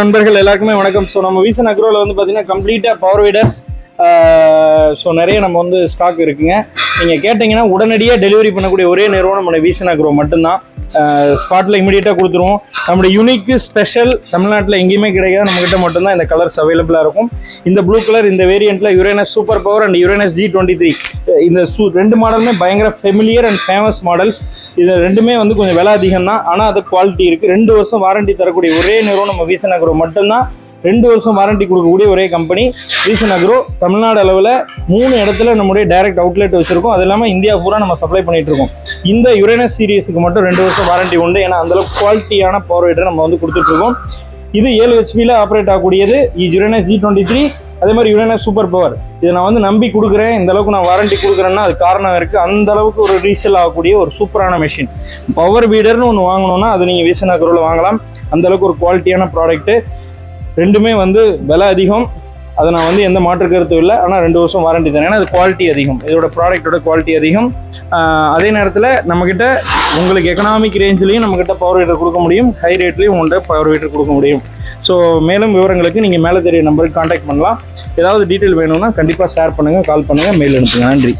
நண்பர்கள் எல்லாருக்குமே வணக்கம். ஸோ நம்ம வீசன் அக்ரோவில் வந்து பார்த்தீங்கன்னா கம்ப்ளீட்டாக பவர் வீடர்ஸ் ஸோ நிறைய நம்ம வந்து ஸ்டாக் இருக்குங்க. நீங்கள் கேட்டிங்கன்னா உடனடியாக டெலிவரி பண்ணக்கூடிய ஒரே நிறுவனம் நம்ம வீசன் அக்ரோ மட்டும்தான். ஸ்பாட்டில் இமீடியட்டாக கொடுத்துருவோம். நம்மளுடைய யூனிக்கு ஸ்பெஷல் தமிழ்நாட்டில் எங்கேயுமே கிடைக்காது, நம்மகிட்ட மட்டும்தான் இந்த கலர்ஸ் அவைலபிளாக இருக்கும். இந்த ப்ளூ கலர் இந்த வேரியண்ட்டில் Uranus super power and Uranus G23 இந்த ரெண்டு மாடலுமே பயங்கர ஃபெமிலியர் அண்ட் ஃபேமஸ் மாடல்ஸ். இது ரெண்டுமே வந்து கொஞ்சம் விலை அதிகம் தான், ஆனால் அது குவாலிட்டி இருக்குது. 2 வருஷம் வாரண்டி தரக்கூடிய ஒரே நிறுவனம் நம்ம வீசன் அக்ரோ மட்டும்தான். 2 வருஷம் வாரண்டி கொடுக்கக்கூடிய ஒரே கம்பெனி வீசன் அக்ரோ. தமிழ்நாடு அளவில் 3 இடத்துல நம்முடைய டைரக்ட் அவுட்லெட் வச்சிருக்கோம். அது இல்லாமல் இந்தியா பூரா நம்ம சப்ளை பண்ணிட்டு இருக்கோம். இந்த யுரேனஸ் சீரிஸுக்கு மட்டும் 2 வருஷம் வாரண்டி உண்டு. ஏன்னா அந்தளவுக்கு குவாலிட்டியான பவர் வீடரை நம்ம வந்து கொடுத்துட்ருக்கோம். இது 7 ஹெச்பியில் ஆப்ரேட் ஆகக்கூடியது யுரேனஸ் G23. அதே மாதிரி யுரேனஸ் சூப்பர் பவர். இதை நான் வந்து நம்பி கொடுக்குறேன், இந்த அளவுக்கு நான் வாரண்டி கொடுக்குறேன்னா அது காரணம் இருக்குது. அந்த அளவுக்கு ஒரு ரீசேல் ஆகக்கூடிய ஒரு சூப்பரான மெஷின். பவர் வீடர்னு ஒன்று வாங்கணும்னா அது நீங்கள் வீசன் அக்ரோவில் வாங்கலாம். அந்தளவுக்கு ஒரு குவாலிட்டியான ப்ராடக்ட்டு. ரெண்டுமே வந்து விலை அதிகம், அதை நான் வந்து எந்த மாற்று கருத்தும் இல்லை. ஆனால் 2 வருஷம் வாரண்டி தானே, ஏன்னா அது குவாலிட்டி அதிகம், இதோட ப்ராடக்டோட குவாலிட்டி அதிகம். அதே நேரத்தில் நம்மக்கிட்ட உங்களுக்கு எக்கனாமிக் ரேஞ்சிலையும் நம்மக்கிட்ட பவர் வீடர் கொடுக்க முடியும், ஹை ரேட்லேயும் உங்கள்கிட்ட பவர் வீடர் கொடுக்க முடியும். ஸோ மேலும் விவரங்களுக்கு நீங்கள் மேலே தெரிய நம்பருக்கு கான்டாக்ட் பண்ணலாம். ஏதாவது டீட்டெயில் வேணும்னா கண்டிப்பாக ஷேர் பண்ணுங்கள், கால் பண்ணுங்கள், மெயில் அனுப்புங்க. நன்றி.